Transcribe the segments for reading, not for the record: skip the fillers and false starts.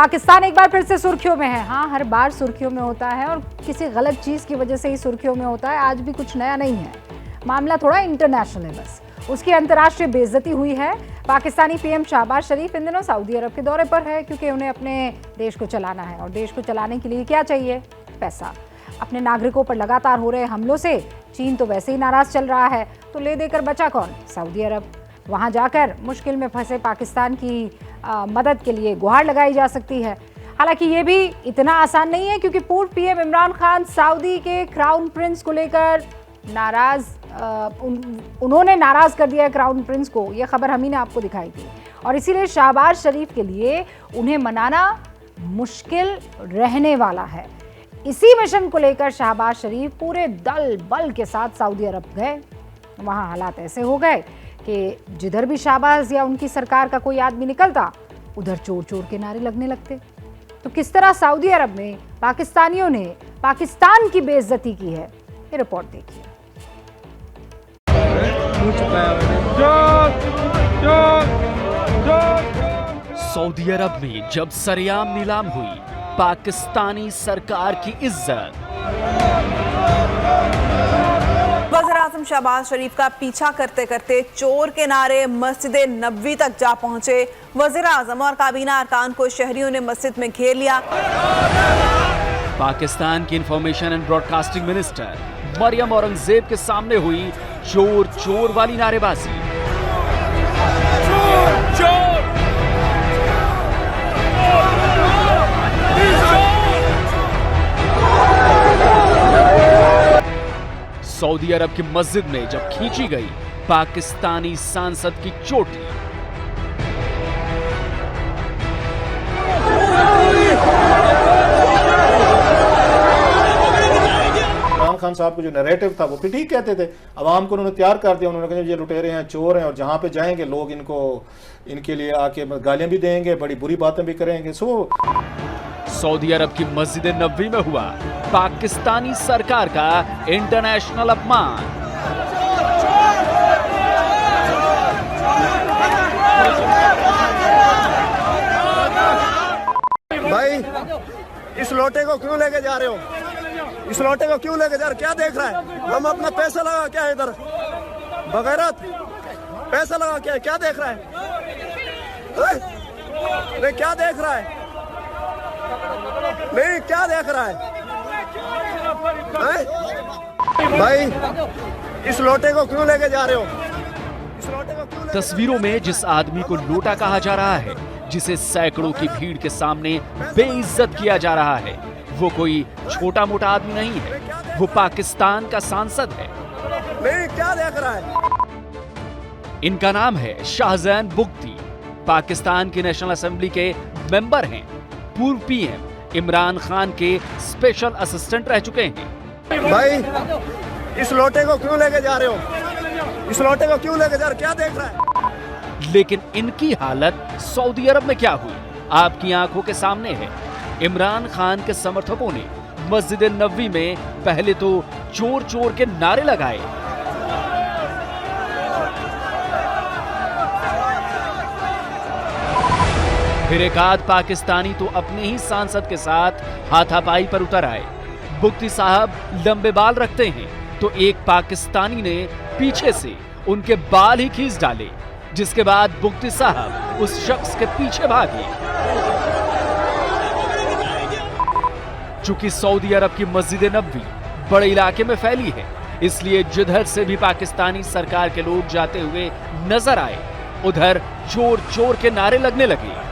पाकिस्तान एक बार फिर से सुर्खियों में है। हाँ, हर बार सुर्खियों में होता है और किसी गलत चीज की वजह से ही सुर्खियों में होता है। आज भी कुछ नया नहीं है, मामला थोड़ा इंटरनेशनल है। बस उसकी अंतर्राष्ट्रीय बेइज्जती हुई है। पाकिस्तानी पीएम शहबाज शरीफ इन दिनों सऊदी अरब के दौरे पर है, क्योंकि उन्हें अपने देश को चलाना है और देश को चलाने के लिए क्या चाहिए? पैसा। अपने नागरिकों पर लगातार हो रहे हमलों से चीन तो वैसे ही नाराज चल रहा है, तो ले देकर बचा कौन? सऊदी अरब। वहां जाकर मुश्किल में फंसे पाकिस्तान की मदद के लिए गुहार लगाई जा सकती है। हालांकि ये भी इतना आसान नहीं है, क्योंकि पूर्व पीएम इमरान खान सऊदी के क्राउन प्रिंस को लेकर नाराज उन्होंने नाराज कर दिया है क्राउन प्रिंस को। यह खबर हम ही ने आपको दिखाई थी और इसीलिए शहबाज शरीफ के लिए उन्हें मनाना मुश्किल रहने वाला है। इसी मिशन को लेकर शहबाज शरीफ पूरे दल बल के साथ सऊदी अरब गए। वहां हालात ऐसे हो गए कि जिधर भी शहबाज या उनकी सरकार का कोई आदमी निकलता, उधर चोर चोर के नारे लगने लगते। तो किस तरह सऊदी अरब में पाकिस्तानियों ने पाकिस्तान की बेइज्जती की है, ये रिपोर्ट देखिए। सऊदी अरब में जब सरेआम नीलाम हुई पाकिस्तानी सरकार की इज्जत, वज़ीर-ए-आज़म शहबाज शरीफ का पीछा करते करते चोर के नारे मस्जिद नबवी तक जा पहुंचे। वज़ीर-ए-आज़म और काबीना अरकान को शहरियों ने मस्जिद में घेर लिया। पाकिस्तान की information and broadcasting minister Maryam Aurangzeb के सामने हुई चोर चोर वाली नारेबाजी। सऊदी अरब की मस्जिद में जब खींची गई पाकिस्तानी सांसद की चोटी, इमरान खान साहब को जो नैरेटिव था वो भी ठीक कहते थे, अवाम को उन्होंने तैयार कर दिया। उन्होंने कहा ये लुटेरे हैं, चोर हैं, और जहां पे जाएंगे लोग इनके लिए आके गालियां भी देंगे, बड़ी बुरी बातें भी करेंगे। सऊदी अरब की मस्जिद नबवी में हुआ पाकिस्तानी सरकार का इंटरनेशनल अपमान। भाई, इस लोटे को क्यों लेके जा रहे हो? इस लोटे को क्यों लेके जा रहे हो? क्या देख रहा है? हम अपना पैसा लगा क्या है इधर? बगैरत पैसा लगा क्या है? क्या देख रहा है? अरे क्या देख रहा है? नहीं, क्या देख रहा है? भाई, इस लोटे को क्यों लेके जा रहे हो? इस लोटे को क्यों? तस्वीरों में जिस आदमी को लोटा कहा जा रहा है, जिसे सैकड़ों की भीड़ के सामने बेइज्जत किया जा रहा है, वो कोई छोटा मोटा आदमी नहीं है, वो पाकिस्तान का सांसद है। नहीं, क्या देख रहा है? इनका नाम है शाहजैन बुगटी। पाकिस्तान की नेशनल असेंबली के मेंबर हैं। पूर्व पीएम इमरान खान के स्पेशल असिस्टेंट रह चुके हैं। भाई, इस लोटे को क्यों लेके जा रहे हो? इस लोटे को क्यों लेके जा रहे हो? क्या देख रहा है? लेकिन इनकी हालत सऊदी अरब में क्या हुई, आपकी आंखों के सामने है। इमरान खान के समर्थकों ने मस्जिद नबवी में पहले तो चोर चोर के नारे लगाए, फिर एक आध पाकिस्तानी तो अपने ही सांसद के साथ हाथापाई पर उतर आए। बुगटी साहब लंबे बाल रखते हैं, तो एक पाकिस्तानी ने पीछे से उनके बाल ही खींच डाले, जिसके बाद बुगटी साहब उस शख्स के पीछे भागे। चूंकि सऊदी अरब की मस्जिद नबवी बड़े इलाके में फैली है, इसलिए जिधर से भी पाकिस्तानी सरकार के लोग जाते हुए नजर आए, उधर चोर चोर के नारे लगने लगे।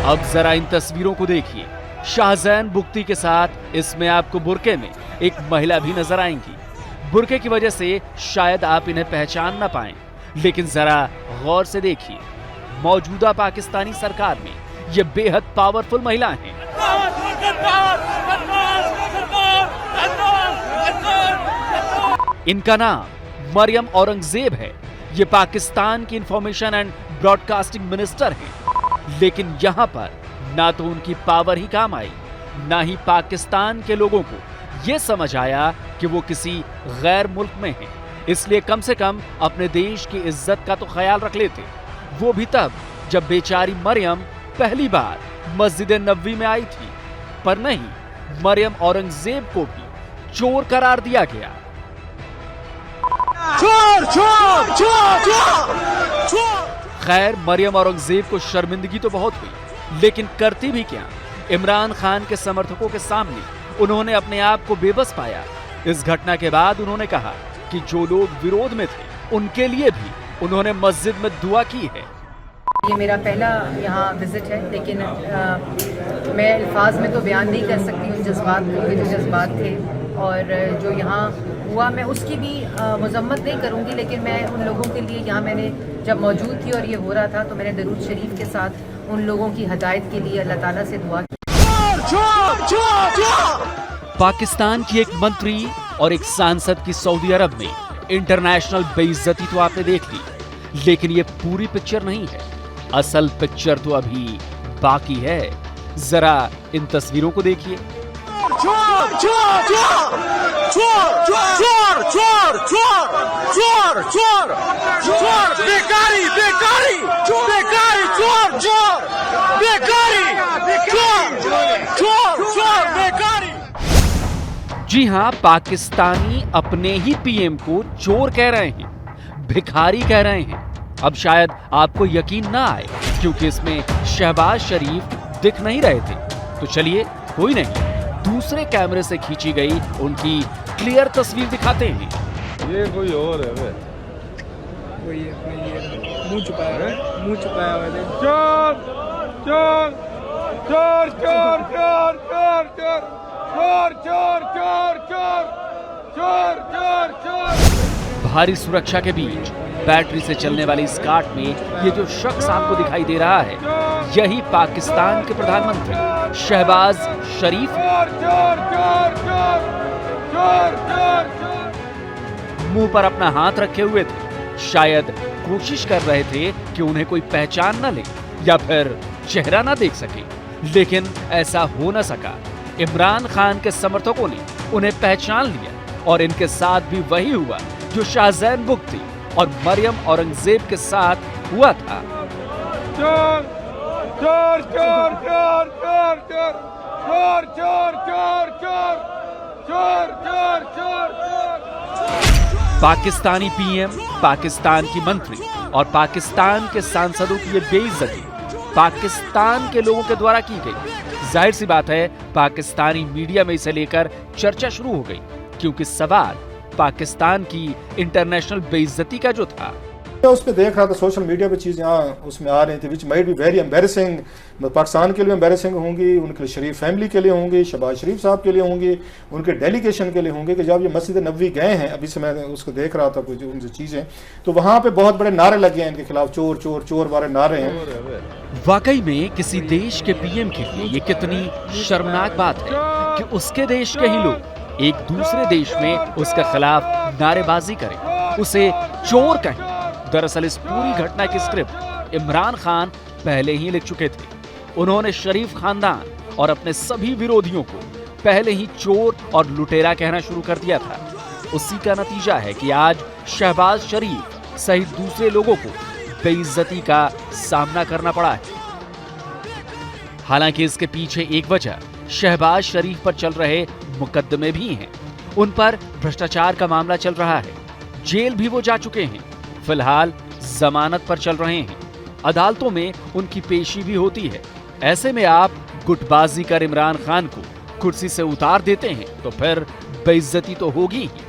अब जरा इन तस्वीरों को देखिए। शाहजैन बुगटी के साथ इसमें आपको बुर्के में एक महिला भी नजर आएंगी। बुर्के की वजह से शायद आप इन्हें पहचान ना पाएं, लेकिन जरा गौर से देखिए, मौजूदा पाकिस्तानी सरकार में ये बेहद पावरफुल महिला हैं। इनका नाम मरियम औरंगजेब है। ये पाकिस्तान की इंफॉर्मेशन एंड ब्रॉडकास्टिंग मिनिस्टर हैं। लेकिन यहां पर ना तो उनकी पावर ही काम आई, ना ही पाकिस्तान के लोगों को यह समझ आया कि वो किसी गैर मुल्क में हैं, इसलिए कम से कम अपने देश की इज्जत का तो ख्याल रख लेते। वो भी तब जब बेचारी मरियम पहली बार मस्जिद नबवी में आई थी। पर नहीं, मरियम औरंगजेब को भी चोर करार दिया गया। चोर चोर चोर चोर। खैर, मरियम औरंगजेब को शर्मिंदगी तो बहुत हुई, लेकिन करती भी क्या। इमरान खान के समर्थकों के सामने उन्होंने अपने आप को बेबस पाया। इस घटना के बाद उन्होंने कहा कि जो लोग विरोध में थे उनके लिए भी उन्होंने मस्जिद में दुआ की है। ये मेरा पहला यहाँ विजिट है, लेकिन मैं अल्फाज में तो बयान नहीं कर सकती उन जज्बात के जो जज्बात थे, और जो यहाँ हुआ मैं उसकी भी मजम्मत नहीं करूँगी। लेकिन मैं उन लोगों के लिए यहाँ मैंने जब मौजूद थी और ये हो रहा था, तो मैंने दरूद शरीफ के साथ उन लोगों की हदायत के लिए अल्लाह ताला से दुआ की। पाकिस्तान की एक मंत्री और एक सांसद की सऊदी अरब में इंटरनेशनल बेइज्जती तो आपने देख ली, लेकिन ये पूरी पिक्चर नहीं है। असल पिक्चर तो अभी बाकी है। जरा इन तस्वीरों को देखिए। चोर चोर चोर चोर चोर चोर चोर चोर बेकारी बेकारी बेकारी चोर चोर बेकारी चोर चोर चोर बेकारी। जी हां, पाकिस्तानी अपने ही पीएम को चोर कह रहे हैं, भिखारी कह रहे हैं। अब शायद आपको यकीन ना आए क्योंकि इसमें शहबाज शरीफ दिख नहीं रहे थे। तो चलिए, कोई नहीं, दूसरे कैमरे से खींची गई उनकी क्लियर तस्वीर दिखाते हैं। ये कोई और है, कोई मुंह छुपाया हुआ है, मुंह छुपाया हुआ है। चोर चोर चोर चोर चोर चोर चोर चोर चोर चोर चोर चोर चोर। भारी सुरक्षा के बीच बैटरी से चलने वाली इस कार में ये जो शख्स आपको दिखाई दे रहा है, यही पाकिस्तान के प्रधानमंत्री शहबाज शरीफ है। मुंह पर अपना हाथ रखे हुए थे, शायद कोशिश कर रहे थे कि उन्हें कोई पहचान न ले या फिर चेहरा ना देख सके, लेकिन ऐसा हो न सका। इमरान खान के समर्थकों ने उन्हें पहचान लिया और इनके साथ भी वही हुआ जो शाहजैन बुख्ती और मरियम औरंगजेब के साथ हुआ था। चोर चोर चोर चोर चोर चोर चोर चोर चोर चोर चोर चोर चोर। पाकिस्तानी पीएम, पाकिस्तान की मंत्री और पाकिस्तान के सांसदों की ये बेइज्जती पाकिस्तान के लोगों के द्वारा की गई। जाहिर सी बात है, पाकिस्तानी मीडिया में इसे लेकर चर्चा शुरू हो गई, क्योंकि सवाल पाकिस्तान की इंटरनेशनल बेइज्जती का जो था। उस पर देख रहा था सोशल मीडिया पे चीज़ यहाँ उसमें आ रही थी, which might be very embarrassing. Pakistan के लिए एम्बेरसिंग होंगी, उनके शरीफ फैमिली के लिए होंगी, शहबाज शरीफ साहब के लिए होंगी, उनके डेलीगेशन के लिए होंगे कि जब ये मस्जिद नबवी गए हैं, अभी से मैं उसको देख रहा था कुछ उनसे चीज़ें, तो वहाँ पे बहुत बड़े नारे लगे हैं इनके खिलाफ, चोर चोर चोर वाले नारे हैं। वाकई में किसी देश के पीएम के लिए ये कितनी शर्मनाक बात है कि उसके देश के ही लोग एक दूसरे देश में उसके खिलाफ नारेबाजी करें, उसे चोर कहें। दरअसल इस पूरी घटना की स्क्रिप्ट इमरान खान पहले ही लिख चुके थे। उन्होंने शरीफ खानदान और अपने सभी विरोधियों को पहले ही चोर और लुटेरा कहना शुरू कर दिया था। उसी का नतीजा है कि आज शहबाज शरीफ सहित दूसरे लोगों को बेइज्जती का सामना करना पड़ा है। हालांकि इसके पीछे एक वजह शहबाज शरीफ पर चल रहे मुकदमे भी हैं। उन पर भ्रष्टाचार का मामला चल रहा है, जेल भी वो जा चुके हैं, फिलहाल जमानत पर चल रहे हैं, अदालतों में उनकी पेशी भी होती है। ऐसे में आप गुटबाजी कर इमरान खान को कुर्सी से उतार देते हैं तो फिर बेइज्जती तो होगी ही।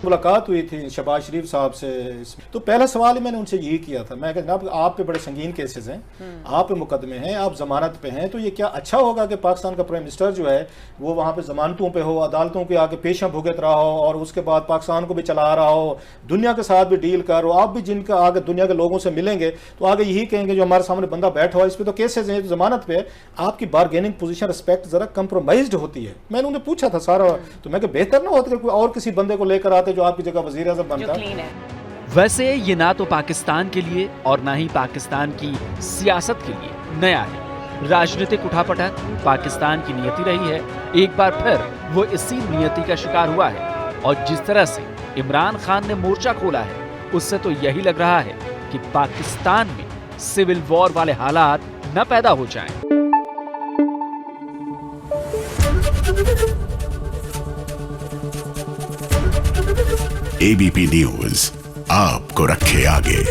मुलाकात हुई थी शहबाज शरीफ साहब से, तो पहला सवाल ही मैंने उनसे यही किया था, मैं कहता आप पे बड़े संगीन केसेस हैं, आप पे मुकदमे हैं, आप जमानत पे हैं, तो ये क्या अच्छा होगा कि पाकिस्तान का प्राइम मिनिस्टर जो है वो वहाँ पे जमानतों पे हो, अदालतों के आगे पेशा भुगत रहा हो और उसके बाद पाकिस्तान को भी चला रहा हो, दुनिया के साथ भी डील कर, आप भी जिनका आगे दुनिया के लोगों से मिलेंगे तो आगे यही कहेंगे जो हमारे सामने बंदा बैठा हुआ इस पर तो केसेज हैं, जमानत पे आपकी बारगेनिंग पोजीशन रिस्पेक्ट जरा कंप्रोमाइज्ड होती है। मैंने उन्हें पूछा था सारा, तो मैं बेहतर ना होता कि कोई और किसी बंदे को लेकर आते जो आपकी जगह वजीर आज़म बनता। वैसे ये ना तो पाकिस्तान के लिए और ना ही पाकिस्तान की सियासत के लिए नया है। राजनीतिक उठापटक पाकिस्तान की नियति रही है, एक बार फिर वो इसी नियति का शिकार हुआ है। और जिस तरह से इमरान खान ने मोर्चा खोला है, उससे तो यही लग रहा है कि पाकिस्तान में सिविल वॉर वाले हालात न पैदा हो जाएं। एबीपी न्यूज आपको रखे आगे।